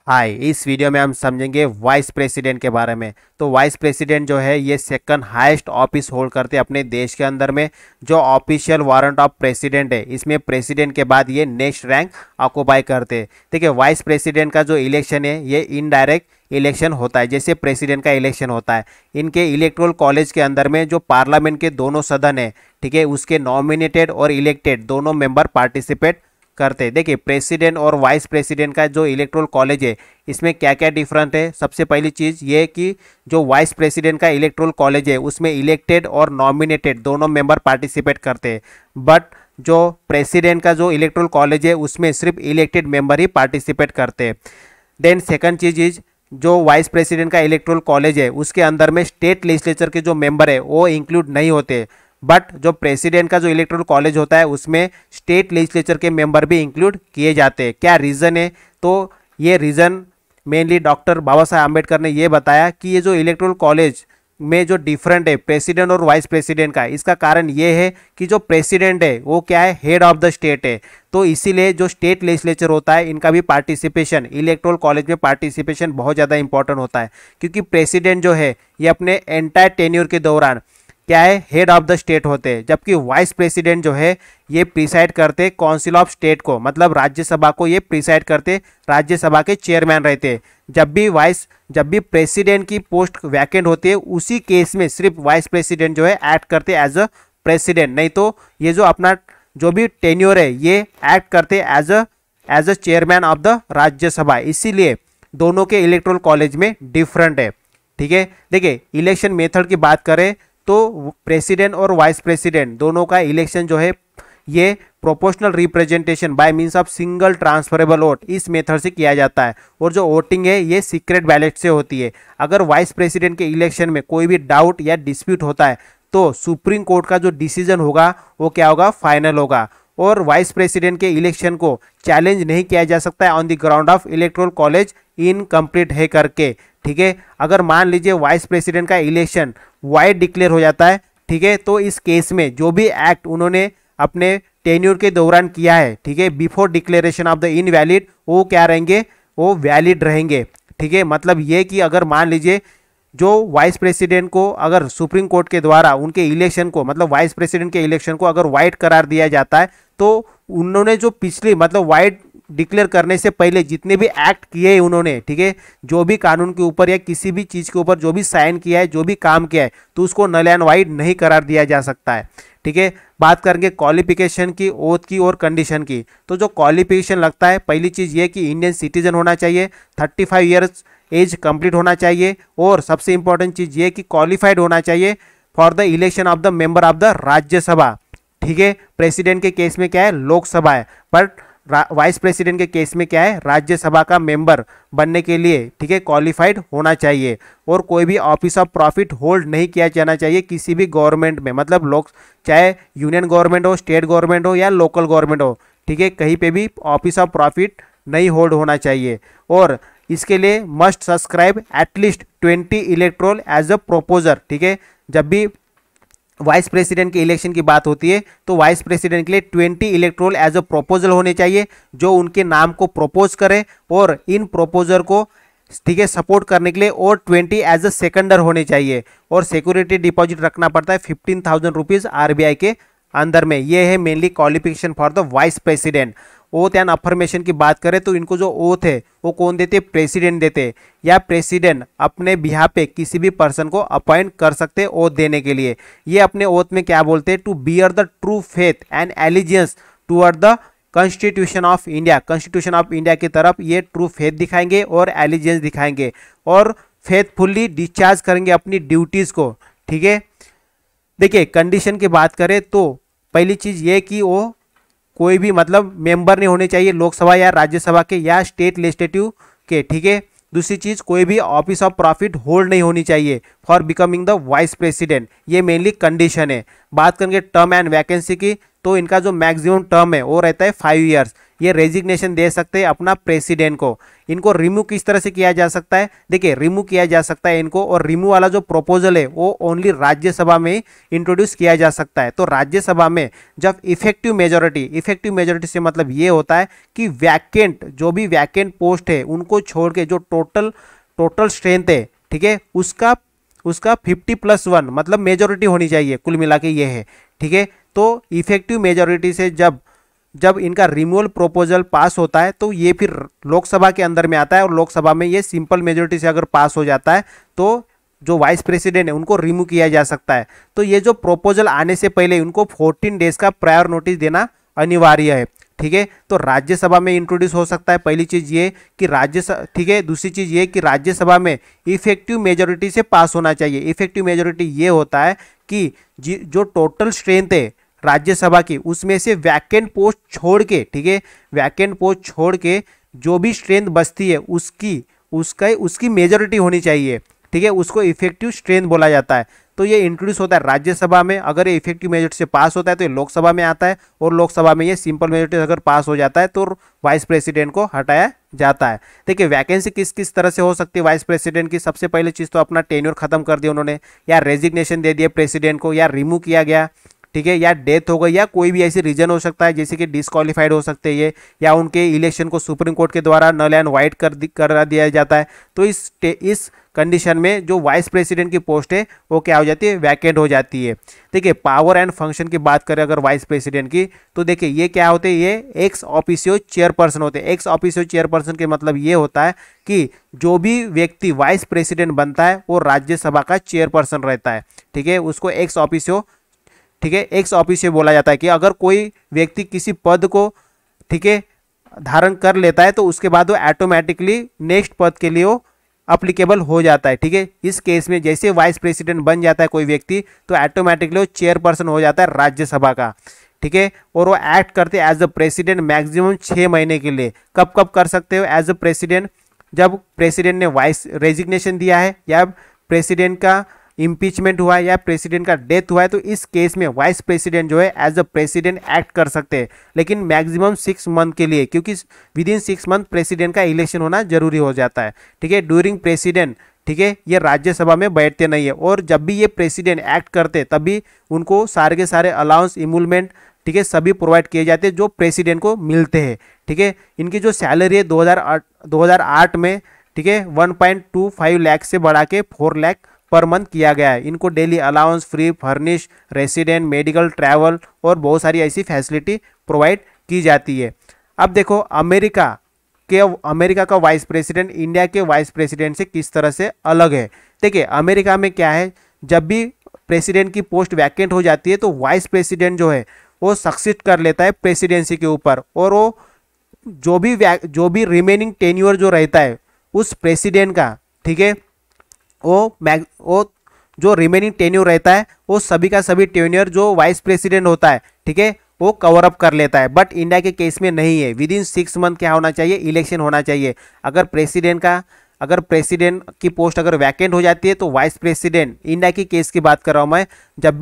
हाय, इस वीडियो में हम समझेंगे वाइस प्रेसिडेंट के बारे में। तो वाइस प्रेसिडेंट जो है ये सेकंड हाईएस्ट ऑफिस होल्ड करते हैं अपने देश के अंदर में। जो ऑफिशियल वारंट ऑफ प्रेसिडेंट है इसमें प्रेसिडेंट के बाद ये नेक्स्ट रैंक ऑक्यूपाई करते हैं। ठीक है, वाइस प्रेसिडेंट का जो इलेक्शन है ये इनडायरेक्ट इलेक्शन होता है, जैसे प्रेसिडेंट का इलेक्शन होता है। इनके इलेक्टोरल कॉलेज के अंदर में जो पार्लियामेंट के दोनों सदन है, ठीक है, उसके नॉमिनेटेड और इलेक्टेड दोनों मेंबर पार्टिसिपेट करते हैं। देखिए, प्रेसिडेंट और वाइस प्रेसिडेंट का जो इलेक्टोरल कॉलेज है इसमें क्या क्या डिफरेंट है। सबसे पहली चीज़ ये कि जो वाइस प्रेसिडेंट का इलेक्टोरल कॉलेज है उसमें इलेक्टेड और नॉमिनेटेड दोनों मेंबर पार्टिसिपेट करते हैं, बट जो प्रेसिडेंट का जो इलेक्टोरल कॉलेज है उसमें सिर्फ इलेक्टेड मेंबर ही पार्टिसिपेट करते हैं। देन सेकंड चीज़ इज जो वाइस प्रेसिडेंट का इलेक्टोरल कॉलेज है उसके अंदर में स्टेट लेजिस्लेचर के जो मेंबर है वो इंक्लूड नहीं होते, बट जो प्रेसिडेंट का जो इलेक्टोरल कॉलेज होता है उसमें स्टेट लेजिस्लेचर के मेंबर भी इंक्लूड किए जाते हैं। क्या रीज़न है? तो ये रीज़न मेनली डॉक्टर बाबा साहब आम्बेडकर ने ये बताया कि ये जो इलेक्टोरल कॉलेज में जो डिफरेंट है प्रेसिडेंट और वाइस प्रेसिडेंट का, इसका कारण ये है कि जो प्रेसिडेंट है वो क्या है, हेड ऑफ द स्टेट है। तो इसीलिए जो स्टेट लेजिस्लेचर होता है इनका भी पार्टिसिपेशन, इलेक्टोरल कॉलेज में पार्टिसिपेशन बहुत ज़्यादा इंपॉर्टेंट होता है, क्योंकि प्रेसिडेंट जो है ये अपने एंटायर टेन्योर के दौरान क्या है, हेड ऑफ द स्टेट होते हैं, जबकि वाइस प्रेसिडेंट जो है ये प्रिसाइड करते काउंसिल ऑफ स्टेट को, मतलब राज्यसभा को ये प्रिसाइड करते, राज्यसभा के चेयरमैन रहते। जब भी प्रेसिडेंट की पोस्ट वैकेंट होती है उसी केस में सिर्फ वाइस प्रेसिडेंट जो है एक्ट करते एज अ प्रेसिडेंट, नहीं तो ये जो अपना जो भी टेन्योर है ये एक्ट करते as a chairman of the Rajya Sabha. इसीलिए दोनों के इलेक्टोरल कॉलेज में डिफरेंट है। ठीक है, देखिए इलेक्शन मेथड की बात करें तो प्रेसिडेंट और वाइस प्रेसिडेंट दोनों का इलेक्शन जो है ये proportional representation by means of single transferable vote, इस मेथड से किया जाता है, और जो वोटिंग है ये सीक्रेट बैलेट से होती है। अगर वाइस प्रेसिडेंट के इलेक्शन में कोई भी डाउट या डिस्प्यूट होता है तो सुप्रीम कोर्ट का जो डिसीजन होगा वो क्या होगा, फाइनल होगा। और वाइस प्रेसिडेंट के इलेक्शन को चैलेंज नहीं किया जा सकता है on the ground of electoral college incomplete है करके। ठीक है, अगर मान लीजिए वाइस प्रेसिडेंट का इलेक्शन वाइड डिक्लेयर हो जाता है, ठीक है, तो इस केस में जो भी एक्ट उन्होंने अपने टेन्योर के दौरान किया है, ठीक है, before declaration of the invalid, वो क्या रहेंगे, वो वैलिड रहेंगे। ठीक है, मतलब ये कि अगर मान लीजिए जो वाइस प्रेसिडेंट को अगर सुप्रीम कोर्ट के द्वारा उनके इलेक्शन को, मतलब वाइस प्रेसिडेंट के इलेक्शन को अगर वाइड करार दिया जाता है तो उन्होंने जो पिछली मतलब वाइड डिक्लेयर करने से पहले जितने भी एक्ट किए हैं उन्होंने, ठीक है, जो भी कानून के ऊपर या किसी भी चीज़ के ऊपर जो भी साइन किया है, जो भी काम किया है, तो उसको नल एंड वाइड नहीं करार दिया जा सकता है। ठीक है, बात करेंगे क्वालिफिकेशन की, ओथ की और कंडीशन की। तो जो क्वालिफिकेशन लगता है, पहली चीज़ ये कि इंडियन सिटीजन होना चाहिए, 35 ईयर्स एज कंप्लीट होना चाहिए, और सबसे इंपॉर्टेंट चीज़ ये कि क्वालिफाइड होना चाहिए for the election of the member of the Rajya Sabha. ठीक है, प्रेसिडेंट के केस में क्या है, लोकसभा है, बट वाइस प्रेसिडेंट के केस में क्या है, राज्यसभा का मेंबर बनने के लिए, ठीक है, क्वालिफाइड होना चाहिए। और कोई भी ऑफिस ऑफ प्रॉफिट होल्ड नहीं किया जाना चाहिए किसी भी गवर्नमेंट में, मतलब लोग चाहे यूनियन गवर्नमेंट हो, स्टेट गवर्नमेंट हो या लोकल गवर्नमेंट हो, ठीक है, कहीं पे भी ऑफिस ऑफ प्रॉफिट नहीं होल्ड होना चाहिए। और इसके लिए must subscribe at least 20 electoral as a proposer. ठीक है, जब भी वाइस प्रेसिडेंट के इलेक्शन की बात होती है तो वाइस प्रेसिडेंट के लिए 20 इलेक्ट्रोल एज अ प्रोपोजल होने चाहिए जो उनके नाम को प्रपोज करे, और इन प्रोपोजर को, ठीक है, सपोर्ट करने के लिए और 20 एज अ सेकेंडर होने चाहिए। और सिक्योरिटी डिपॉजिट रखना पड़ता है 15,000 रुपीज़ RBI के अंदर में। ये है mainly qualification for the vice president. Oath and affirmation की बात करें तो इनको जो ओथ है वो कौन देते, प्रेसिडेंट देते, या प्रेसिडेंट अपने बिहाफ पे किसी भी पर्सन को अपॉइंट कर सकते ओथ देने के लिए। ये अपने ओथ में क्या बोलते हैं, to bear the true faith and allegiance toward the constitution of India. Constitution of India की तरफ ये ट्रू फेथ दिखाएंगे और एलिजियंस दिखाएंगे, और फेथफुल्ली डिस्चार्ज करेंगे अपनी ड्यूटीज़ को। ठीक है, देखिए कंडीशन की बात करें तो पहली चीज़ ये कि वो कोई भी मतलब मेंबर नहीं होने चाहिए लोकसभा या राज्यसभा के या स्टेट लेजिस्लेटिव के। ठीक है, दूसरी चीज़ कोई भी ऑफिस ऑफ प्रॉफिट होल्ड नहीं होनी चाहिए for becoming the vice president. ये मेनली कंडीशन है। बात करेंगे टर्म एंड वैकेंसी की, तो इनका जो मैक्सिमम टर्म है वो रहता है 5 ईयर्स, ये रेजिग्नेशन दे सकते हैं अपना प्रेसिडेंट को। इनको रिमूव किस तरह से किया जा सकता है, देखिए रिमूव किया जा सकता है इनको, और रिमूव वाला जो प्रपोजल है वो ओनली राज्यसभा में ही इंट्रोड्यूस किया जा सकता है। तो राज्यसभा में जब इफेक्टिव मेजोरिटी से मतलब ये होता है कि वैकेंट, जो भी वैकेंट पोस्ट है उनको छोड़ के जो टोटल स्ट्रेंथ है, ठीक है, उसका 50+1 मतलब मेजोरिटी होनी चाहिए, कुल मिला के ये है, ठीक है। तो इफेक्टिव मेजोरिटी से जब इनका रिमूवल प्रोपोजल पास होता है तो ये फिर लोकसभा के अंदर में आता है, और लोकसभा में ये सिंपल मेजोरिटी से अगर पास हो जाता है तो जो वाइस प्रेसिडेंट है उनको रिमूव किया जा सकता है। तो ये जो प्रोपोजल आने से पहले उनको 14 डेज का प्रायर नोटिस देना अनिवार्य है, ठीक है। तो राज्यसभा में इंट्रोड्यूस हो सकता है, पहली चीज ये कि राज्यसभा, ठीक है। दूसरी चीज ये कि राज्यसभा में इफेक्टिव मेजोरिटी से पास होना चाहिए। इफेक्टिव मेजोरिटी ये होता है कि जो टोटल स्ट्रेंथ है राज्यसभा की उसमें से वैकेंट पोस्ट छोड़ के, ठीक है, वैकेंट पोस्ट छोड़ के जो भी स्ट्रेंथ बचती है उसकी मेजोरिटी होनी चाहिए, ठीक है, उसको इफेक्टिव स्ट्रेंथ बोला जाता है। तो ये इंट्रोड्यूस होता है राज्यसभा में, अगर ये इफेक्टिव मेजोरिटी से पास होता है तो ये लोकसभा में आता है, और लोकसभा में ये सिंपल मेजोरिटी अगर पास हो जाता है तो वाइस प्रेसिडेंट को हटाया जाता है। देखिए वैकेंसी किस किस तरह से हो सकती है वाइस प्रेसिडेंट की। सबसे पहले चीज़ तो अपना टेन्योर खत्म कर दिया उन्होंने, या रेजिग्नेशन दे दिया प्रेसिडेंट को, या रिमूव किया गया, ठीक है, या डेथ हो गई, या कोई भी ऐसी रीजन हो सकता है जैसे कि डिस्क्वालीफाइड हो सकते हैं ये, या उनके इलेक्शन को सुप्रीम कोर्ट के द्वारा नल एंड वाइट कर दिया जाता है। तो इस कंडीशन में जो वाइस प्रेसिडेंट की पोस्ट है वो क्या हो जाती है, वैकेंट हो जाती है। देखिए पावर एंड फंक्शन की बात करें अगर वाइस प्रेसिडेंट की, तो देखिए ये क्या होते हैं, ये एक्स ऑफिशियो चेयरपर्सन होते हैं। एक्स ऑफिशियो चेयरपर्सन के मतलब ये होता है कि जो भी व्यक्ति वाइस प्रेसिडेंट बनता है वो राज्यसभा का चेयरपर्सन रहता है, ठीक है, उसको एक्स ऑफिशियो, ठीक है, एक्स ऑफिशियो बोला जाता है। कि अगर कोई व्यक्ति किसी पद को, ठीक है, धारण कर लेता है तो उसके बाद वो ऑटोमेटिकली नेक्स्ट पद के लिए वो अप्लीकेबल हो जाता है, ठीक है। इस केस में जैसे वाइस प्रेसिडेंट बन जाता है कोई व्यक्ति तो ऑटोमेटिकली वो चेयरपर्सन हो जाता है राज्यसभा का, ठीक है, और वो एक्ट करते हैं एज अ प्रेसिडेंट मैक्सिमम 6 महीने के लिए। कब कब कर सकते हो एज अ प्रेसिडेंट, जब प्रेसिडेंट ने वाइस रेजिग्नेशन दिया है, या प्रेसिडेंट का इम्पीचमेंट हुआ है, या प्रेसिडेंट का डेथ हुआ है, तो इस केस में वाइस प्रेसिडेंट जो है एज अ प्रेसिडेंट एक्ट कर सकते हैं, लेकिन मैक्सिमम 6 मंथ के लिए, क्योंकि विद इन 6 मंथ प्रेसिडेंट का इलेक्शन होना जरूरी हो जाता है, ठीक है। ड्यूरिंग प्रेसिडेंट, ठीक है, ये राज्यसभा में बैठते नहीं है, और जब भी ये प्रेसिडेंट एक्ट करते तभी उनको सारे के सारे अलाउंस, इमूलमेंट, ठीक है, सभी प्रोवाइड किए जाते हैं जो प्रेसिडेंट को मिलते हैं, ठीक है। इनकी जो सैलरी है 2008 में, ठीक है, 1.25 लाख से बढ़ा के 4 लाख पर मंथ किया गया है। इनको daily allowance, free furnish, resident, medical, travel और बहुत सारी ऐसी फैसिलिटी प्रोवाइड की जाती है। अब देखो अमेरिका का वाइस प्रेसिडेंट इंडिया के वाइस प्रेसिडेंट से किस तरह से अलग है। देखिए अमेरिका में क्या है, जब भी प्रेसिडेंट की पोस्ट वैकेंट हो जाती है तो वाइस प्रेसिडेंट जो है वो सक्सीड कर लेता है प्रेसिडेंसी के ऊपर, और वो जो भी रिमेनिंग टेन्योर जो रहता है उस प्रेसिडेंट का, ठीक है, वो जो रिमेनिंग टेन्योर रहता है वो सभी का सभी टेन्योर जो वाइस प्रेसिडेंट होता है, ठीक है, वो कवर अप कर लेता है। बट इंडिया के केस में नहीं है, विद इन 6 मंथ क्या होना चाहिए, इलेक्शन होना चाहिए। अगर प्रेसिडेंट की पोस्ट अगर वैकेंट हो जाती है तो वाइस प्रेसिडेंट, इंडिया की केस की बात कर रहा हूँ मैं, जब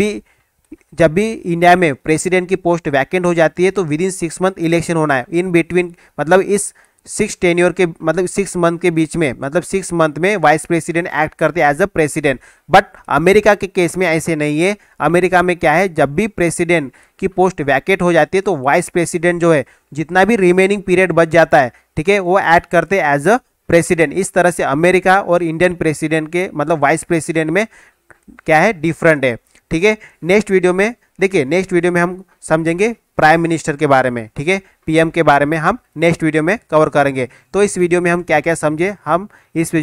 भी इंडिया में प्रेसिडेंट की पोस्ट वैकेंट हो जाती है तो विद इन 6 मंथ इलेक्शन होना है। इन बिटवीन मतलब इस 6 मंथ के बीच में, मतलब 6 मंथ में वाइस प्रेसिडेंट एक्ट करते हैं as a president. But America के केस में ऐसे नहीं है। अमेरिका में क्या है, जब भी प्रेसिडेंट की पोस्ट वैकेंट हो जाती है तो वाइस प्रेसिडेंट जो है जितना भी रिमेनिंग पीरियड बच जाता है, ठीक है, वो एक्ट करते हैं एज अ प्रेसिडेंट। इस तरह से अमेरिका और इंडियन प्रेसिडेंट के मतलब वाइस प्रेसिडेंट में क्या है, डिफरेंट है, ठीक है। नेक्स्ट वीडियो में हम समझेंगे प्राइम मिनिस्टर के बारे में, ठीक है, पीएम के बारे में हम नेक्स्ट वीडियो में कवर करेंगे। तो इस वीडियो में हम क्या क्या समझे, हम इस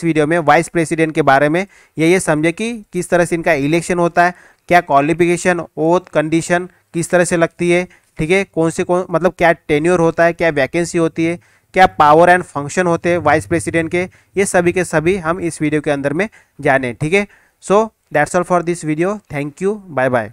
वीडियो में वाइस प्रेसिडेंट के बारे में ये समझे कि किस तरह से इनका इलेक्शन होता है, क्या क्वालिफिकेशन, ओथ, कंडीशन किस तरह से लगती है, ठीक है, कौन मतलब क्या टेन्योर होता है, क्या वैकेंसी होती है, क्या पावर एंड फंक्शन होते हैं वाइस प्रेसिडेंट के, ये सभी के सभी हम इस वीडियो के अंदर में जाने, ठीक है। So that's all for this video, thank you, bye bye.